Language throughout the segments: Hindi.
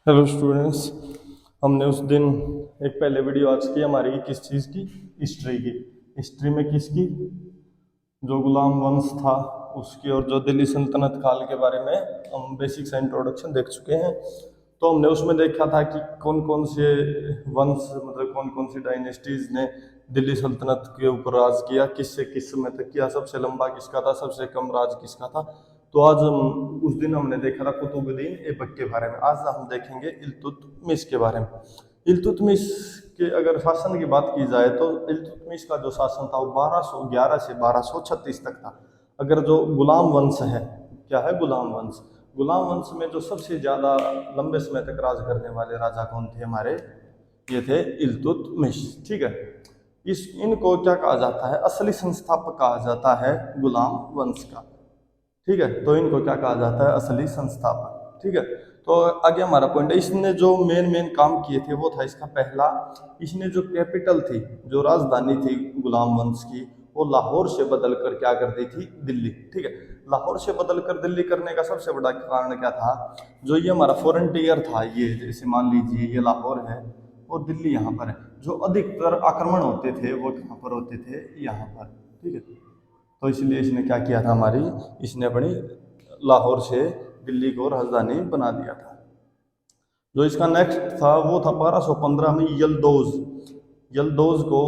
Hello students. हमने उस दिन एक पहले वीडियो आज की हमारी किस चीज़ की, हिस्ट्री की। हिस्ट्री में किसकी, जो गुलाम वंश था उसकी, और जो दिल्ली सल्तनत काल के बारे में हम बेसिक सा इंट्रोडक्शन देख चुके हैं। तो हमने उसमें देखा था कि कौन कौन से वंश, मतलब कौन कौन सी डायनेस्टीज ने दिल्ली सल्तनत के ऊपर राज किया, किस से किस समय तक किया, सबसे लंबा किसका था, सबसे कम राज किसका था। तो आज हम उस दिन हमने देखा था कुतुबुद्दीन ऐबक के बारे में। आज हम देखेंगे इल्तुतमिश के बारे में। इल्तुतमिश के अगर शासन की बात की जाए तो इल्तुतमिश का जो शासन था वो 1211 से 1236 तक था। अगर जो गुलाम वंश है, क्या है गुलाम वंश, गुलाम वंश में जो सबसे ज्यादा लंबे समय तक राज करने वाले राजा कौन थे हमारे, ये थे इल्तुतमिश। ठीक है, इस इनको क्या कहा जाता है, असली संस्थापक कहा जाता है गुलाम वंश का। ठीक है, तो इनको क्या कहा जाता है, असली संस्थापक। ठीक है, तो आगे हमारा पॉइंट है, इसने जो मेन मेन काम किए थे वो था इसका पहला, इसने जो कैपिटल थी, जो राजधानी थी गुलाम वंश की, वो लाहौर से बदल कर क्या कर दी थी, दिल्ली। ठीक है, लाहौर से बदल कर दिल्ली करने का सबसे बड़ा कारण क्या था, जो ये हमारा फ्रंटियर था, ये जैसे मान लीजिए ये लाहौर है और दिल्ली यहाँ पर है, जो अधिकतर आक्रमण होते थे वो कहाँ पर होते थे, यहाँ पर। ठीक है, तो इसलिए इसने क्या किया था, हमारी इसने अपनी लाहौर से दिल्ली को राजधानी बना दिया था। जो इसका नेक्स्ट था वो था 1215 में यलदौज। यलदौज को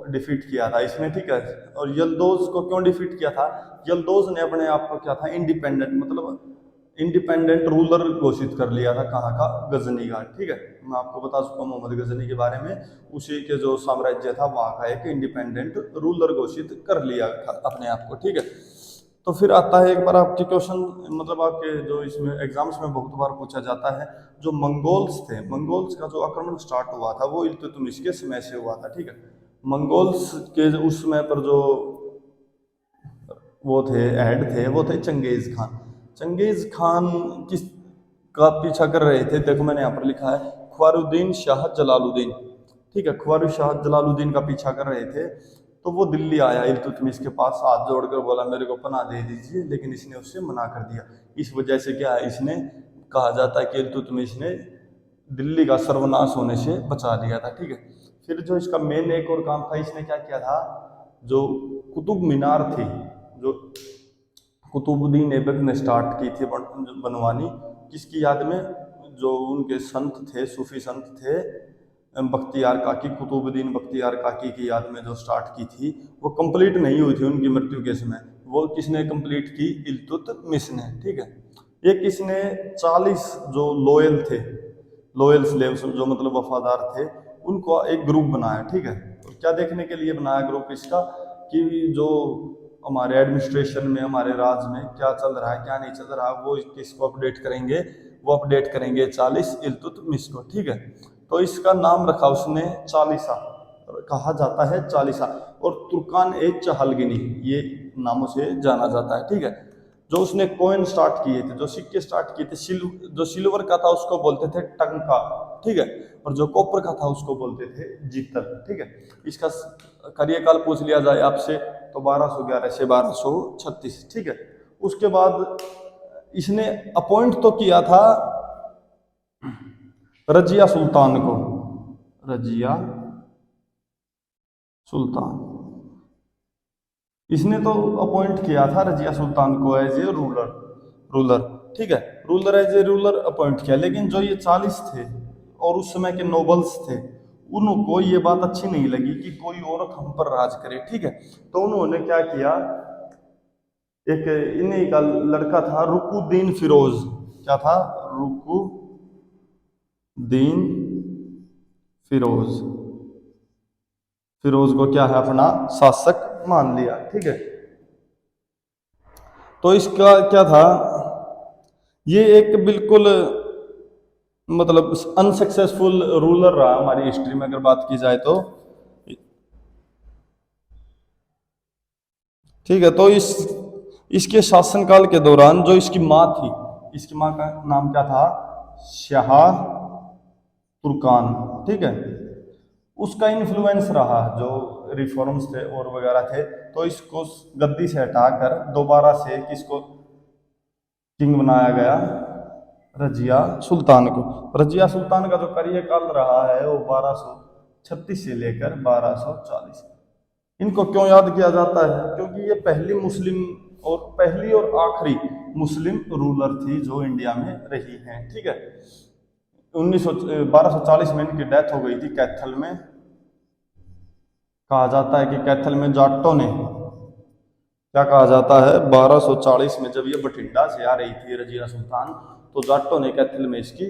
डिफीट किया था इसने। ठीक है, और यलदौज को क्यों डिफीट किया था, यलदौज ने अपने आप को क्या था, इंडिपेंडेंट, मतलब इंडिपेंडेंट रूलर घोषित कर लिया था। कहाँ का, गजनी का। ठीक है, मैं आपको बता चुका हूँ मोहम्मद गजनी के बारे में। उसी के जो साम्राज्य था वहाँ का एक इंडिपेंडेंट रूलर घोषित कर लिया था अपने आप को। ठीक है, तो फिर आता है एक बार आपके क्वेश्चन, मतलब आपके जो इसमें एग्जाम्स में बहुत बार पूछा जाता है, जो मंगोल्स थे, मंगोल्स का जो आक्रमण स्टार्ट हुआ था वो इल्तुतमिश के समय से हुआ था। ठीक है, मंगोल्स के उस समय पर जो वो थे, हेड थे, वो थे चंगेज खान। चंगेज खान किस का पीछा कर रहे थे, देखो मैंने यहाँ पर लिखा है ख्वारुद्दीन शाह जलालुद्दीन। ठीक है, ख्वारू शाह जलालुद्दीन का पीछा कर रहे थे। तो वो दिल्ली आया इल्तुतमिश के पास, हाथ जोड़कर बोला मेरे को पनाह दे दीजिए, लेकिन इसने उससे मना कर दिया। इस वजह से क्या है, इसने कहा जाता है कि इल्तुतमिश ने दिल्ली का सर्वनाश होने से बचा लिया था। ठीक है, फिर जो इसका मेन एक और काम था, इसने क्या किया था, जो कुतुब मीनार थी, जो कुतुबुद्दीन ऐबक ने स्टार्ट की थी बनवानी, किसकी याद में, जो उनके संत थे, सूफी संत थे, बख्तियार काकी, कुतुबुद्दीन बख्तियार काकी की याद में जो स्टार्ट की थी, वो कंप्लीट नहीं हुई थी उनकी मृत्यु के समय। वो किसने कंप्लीट की, इल्तुतमिश ने। ठीक है, एक इसने 40 जो लोयल थे, लोयल स्लेव्स जो मतलब वफादार थे, उनको एक ग्रुप बनाया। ठीक है, तो क्या देखने के लिए बनाया ग्रुप इसका, कि जो हमारे एडमिनिस्ट्रेशन में, हमारे राज में क्या चल रहा है क्या नहीं चल रहा है, वो किसको अपडेट करेंगे, वो अपडेट करेंगे 40 इल्तुतमिश को। ठीक है, तो इसका नाम रखा उसने चालीसा, कहा जाता है चालीसा, और तुर्कान ए चहलगिनी ये नामों से जाना जाता है। ठीक है, जो उसने कॉइन स्टार्ट किए थे, जो सिक्के स्टार्ट किए थे, जो सिल्वर का था उसको बोलते थे टंका। ठीक है, और जो कॉपर का था उसको बोलते थे जीतल। ठीक है, इसका कार्यकाल पूछ लिया जाए आपसे तो 1211 से 1236। ठीक है, उसके बाद इसने अपॉइंट तो किया था रजिया सुल्तान को, रजिया सुल्तान, इसने तो अपॉइंट किया था रजिया सुल्तान को एज ए रूलर, रूलर। ठीक है, ruler as a ruler appoint किया, लेकिन जो ये 40 थे और उस समय के नोबल्स थे, उनको ये बात अच्छी नहीं लगी कि कोई औरत हम पर राज करे। ठीक है, तो उन्होंने क्या किया, एक इन्हीं का लड़का था रुकुद्दीन फिरोज, क्या था, रुकुद्दीन फिरोज, फिरोज को क्या है, अपना शासक मान लिया। ठीक है, तो इसका क्या था, ये एक बिल्कुल मतलब अनसक्सेसफुल रूलर रहा हमारी हिस्ट्री में अगर बात की जाए तो। ठीक है, तो इसके शासनकाल के दौरान जो इसकी माँ थी, इसकी माँ का नाम क्या था, शाह तुर्कान। ठीक है, उसका इन्फ्लुएंस रहा, जो रिफॉर्म्स थे और वगैरह थे, तो इसको गद्दी से हटाकर दोबारा से किसको किंग बनाया गया, रजिया सुल्तान को। रजिया सुल्तान का जो कार्यकाल रहा है वो 1236 से लेकर 1240। इनको क्यों याद किया जाता है? क्योंकि ये पहली मुस्लिम और पहली और आखिरी मुस्लिम रूलर थी जो इंडिया में रही हैं। ठीक है, 1240 में इनकी डेथ हो गई थी कैथल में। कहा जाता है कि कैथल में जाटों ने, क्या कहा जाता है, 1240 में जब ये बठिंडा से आ रही थी रजिया सुल्तान, तो जाटों ने कैथल में इसकी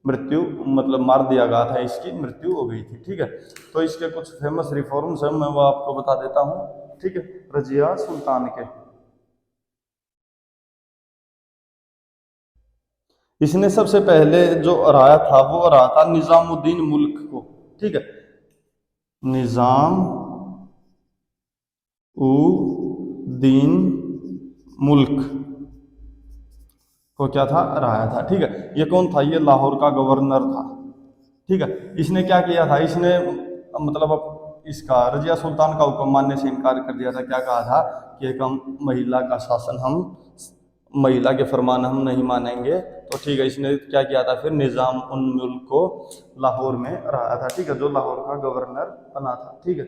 मृत्यु, मतलब मार दिया गया था, इसकी मृत्यु हो गई थी। ठीक है, तो इसके कुछ फेमस रिफॉर्म्स हैं, मैं वो आपको बता देता हूँ। ठीक है, रजिया सुल्तान के, इसने सबसे पहले जो हराया था वो हराया था निजामुद्दीन मुल्क को। ठीक है, निजाम उद्दीन मुल्क को क्या था, हराया था। ठीक है, ये कौन था? ये लाहौर का गवर्नर था। ठीक है, इसने क्या किया था, इसने मतलब इसका रजिया सुल्तान का हुक्म मानने से इनकार कर दिया था। क्या कहा था कि एक हम महिला का शासन, हम महिला के फरमान हम नहीं मानेंगे। तो ठीक है, इसने क्या किया था फिर, निजाम उन मुल्क को लाहौर में रहा था। ठीक है, जो लाहौर का गवर्नर बना था। ठीक है,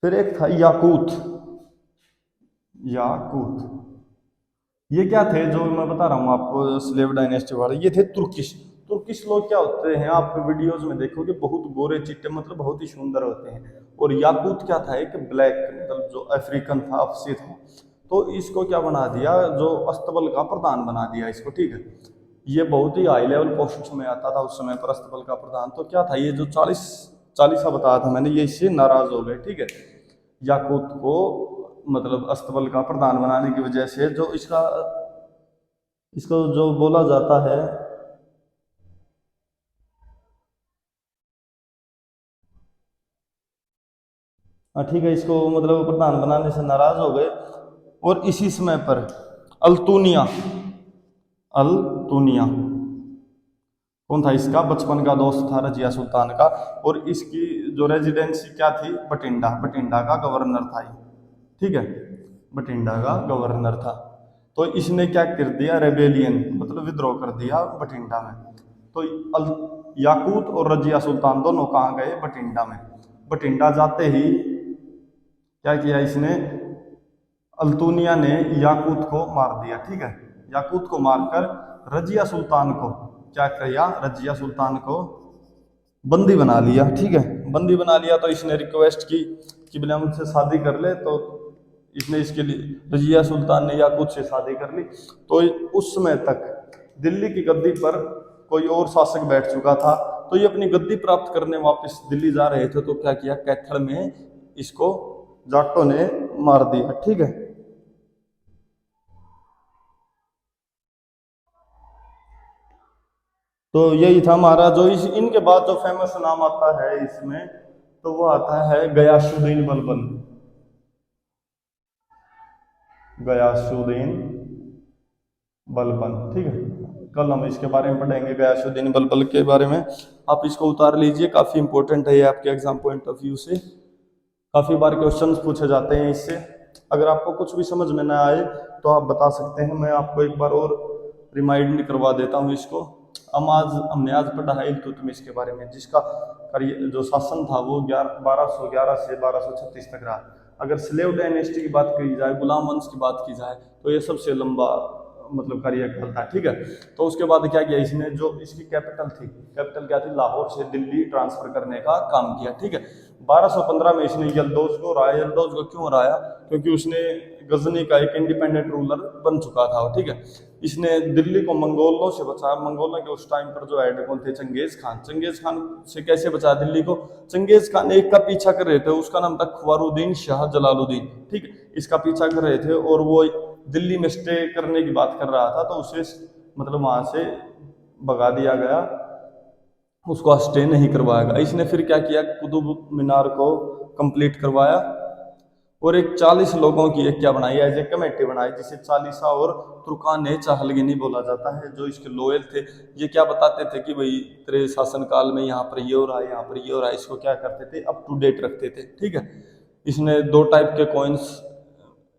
फिर एक था याकूत। याकूत, ये क्या थे जो मैं बता रहा हूँ आपको, स्लेव डायनेस्टी वाले, ये थे तुर्किश। तुर्किश लोग क्या होते हैं, आप वीडियोज में देखोगे बहुत गोरे चिट्टे, मतलब बहुत ही सुंदर होते हैं। और याकूत क्या था, एक ब्लैक, मतलब जो अफ्रीकन था, अफसी था। तो इसको क्या बना दिया, जो अस्तबल का प्रधान बना दिया इसको। ठीक है, ये बहुत ही हाई लेवल पोस्ट में आता था उस समय पर, अस्तबल का प्रधान। तो क्या था, ये जो 40 का बताया था मैंने, ये इससे नाराज हो गए। ठीक है, याकूत को मतलब अस्तबल का प्रधान बनाने की वजह से, जो इसका, इसको जो बोला जाता है, ठीक है, इसको मतलब प्रधान बनाने से नाराज हो गए। और इसी समय पर अल्तुनिया, अल्तुनिया कौन था, इसका बचपन का दोस्त था रजिया सुल्तान का। और इसकी जो रेजिडेंसी क्या थी, बठिंडा, बठिंडा का गवर्नर था ये। ठीक है, बठिंडा का गवर्नर था। तो इसने क्या कर दिया, रेबेलियन, मतलब विद्रोह कर दिया बठिंडा में। तो याकूत और रजिया सुल्तान दोनों कहाँ गए, बठिंडा में। बठिंडा जाते ही क्या किया इसने, अल्तुनिया ने याकूत को मार दिया। ठीक है, याकूत को मारकर रजिया सुल्तान को क्या किया, रजिया सुल्तान को बंदी बना लिया। ठीक है, बंदी बना लिया। तो इसने रिक्वेस्ट की कि बोले मुझसे शादी कर ले। तो इसने इसके लिए, रजिया सुल्तान ने याकूत से शादी कर ली। तो उस समय तक दिल्ली की गद्दी पर कोई और शासक बैठ चुका था। तो ये अपनी गद्दी प्राप्त करने वापस दिल्ली जा रहे थे। तो क्या किया, कैथल में इसको जाटों ने मार दिया। ठीक है, तो यही था हमारा जो इनके बाद जो फेमस नाम आता है इसमें, तो वो आता है गयासुद्दीन बलबन। गयासुद्दीन बलबन। ठीक है, कल हम इसके बारे में पढ़ेंगे, गयासुद्दीन बलबन के बारे में। आप इसको उतार लीजिए, काफ़ी इंपॉर्टेंट है ये आपके एग्जाम पॉइंट ऑफ व्यू से। काफ़ी बार क्वेश्चन पूछे जाते हैं इससे। अगर आपको कुछ भी समझ में ना आए तो आप बता सकते हैं, मैं आपको एक बार और रिमाइंड करवा देता हूँ इसको। हमने आज पढ़ा है इल्तुतमिश के बारे में, जिसका जो शासन था वो 1211 से 1236 तक रहा। अगर स्लेव डायनेस्टी की बात की जाए, गुलाम वंश की बात की जाए, तो ये सबसे लंबा मतलब कार्यकाल था। ठीक है, तो उसके बाद क्या किया इसने, जो इसकी कैपिटल थी, कैपिटल क्या थी, लाहौर से दिल्ली ट्रांसफर करने का काम किया। ठीक है, 1215 में इसने यल्दौज को हराया। यल्दौज को क्यों हराया, क्योंकि उसने गजनी का एक इंडिपेंडेंट रूलर बन चुका था। ठीक है, इसने दिल्ली को मंगोलों से बचाया। मंगोलों के उस टाइम पर जो हेड कौन थे, चंगेज खान। चंगेज खान से कैसे बचाया दिल्ली को, चंगेज खान एक का पीछा कर रहे थे, उसका नाम था ख्वारुद्दीन शाह जलालुद्दीन। ठीक है, इसका पीछा कर रहे थे और वो दिल्ली में स्टे करने की बात कर रहा था। तो उसे मतलब वहां से भगा दिया गया, उसको स्टे नहीं करवाया गया। इसने फिर क्या किया, कुतुब मीनार को कंप्लीट करवाया। और एक 40 लोगों की एक क्या बनाई, एज ए कमेटी बनाई, जिसे चालीसा और तुर्कान चाहलगिनी बोला जाता है। जो इसके लोयल थे, ये क्या बताते थे कि भाई तेरे शासन काल में यहाँ पर ये हो रहा है, यहाँ पर ये हो रहा है। इसको क्या करते थे, अप टू डेट रखते थे। ठीक है, इसने 2 टाइप के कॉइन्स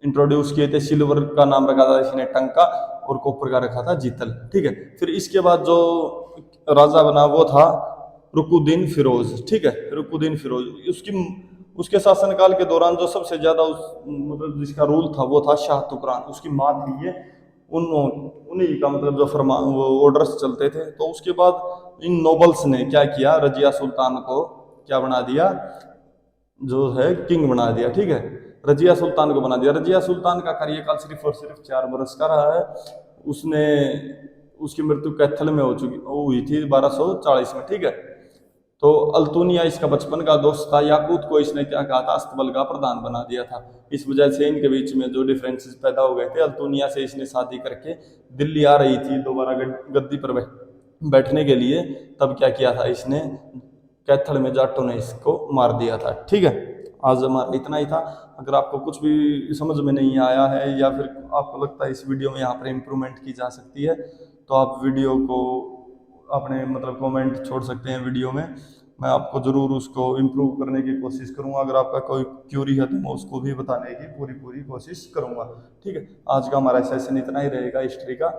इंट्रोड्यूस किए थे। सिल्वर का नाम रखा था इसने टंका और कॉपर का रखा था जीतल, ठीक है। फिर इसके बाद जो राजा बना वो था रुकुद्दीन फिरोज, ठीक है। रुकुद्दीन फिरोज उसके शासनकाल के दौरान जो सबसे ज्यादा मतलब जिसका रूल था वो था शाह तुकरान, उसकी माँ थी ये। उन्हीं का मतलब जो फरमा वो ऑर्डर्स चलते थे। तो उसके बाद इन नोबल्स ने क्या किया, रजिया सुल्तान को क्या बना दिया, जो है किंग बना दिया, ठीक है। रजिया सुल्तान को बना दिया। रजिया सुल्तान का कार्यकाल सिर्फ और सिर्फ 4 बरस का रहा है। उसने उसकी मृत्यु कैथल में हुई थी 1240 में, ठीक है। तो अल्तुनिया इसका बचपन का दोस्त था। याकूत को इसने क्या कहा था, अस्तबल का प्रधान बना दिया था। इस वजह से इनके बीच में जो डिफरेंसेस पैदा हो गए थे, अल्तुनिया से इसने शादी करके दिल्ली आ रही थी दोबारा गद्दी पर बैठने के लिए, तब क्या किया था इसने, कैथल में जाटों ने इसको मार दिया था, ठीक है। आज हमारा इतना ही था। अगर आपको कुछ भी समझ में नहीं आया है या फिर आपको लगता है इस वीडियो में यहाँ पर इम्प्रूवमेंट की जा सकती है, तो आप वीडियो को अपने मतलब कमेंट छोड़ सकते हैं वीडियो में। मैं आपको ज़रूर उसको इम्प्रूव करने की कोशिश करूँगा। अगर आपका कोई क्यूरी है तो मैं उसको भी बताने की पूरी पूरी कोशिश करूँगा, ठीक है। आज का हमारा सेशन इतना ही रहेगा हिस्ट्री का,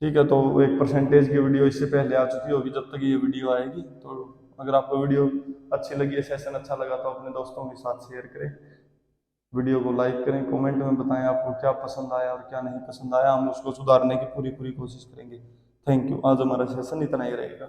ठीक है। तो एक परसेंटेज की वीडियो इससे पहले आ चुकी होगी जब तक ये वीडियो आएगी। तो अगर आपको वीडियो अच्छी लगी है, सेशन अच्छा लगा, तो अपने दोस्तों के साथ शेयर करें, वीडियो को लाइक करें, कमेंट में बताएं आपको क्या पसंद आया और क्या नहीं पसंद आया। हम उसको सुधारने की पूरी पूरी कोशिश करेंगे। Thank you. आज हमारा सेशन इतना ही रहेगा।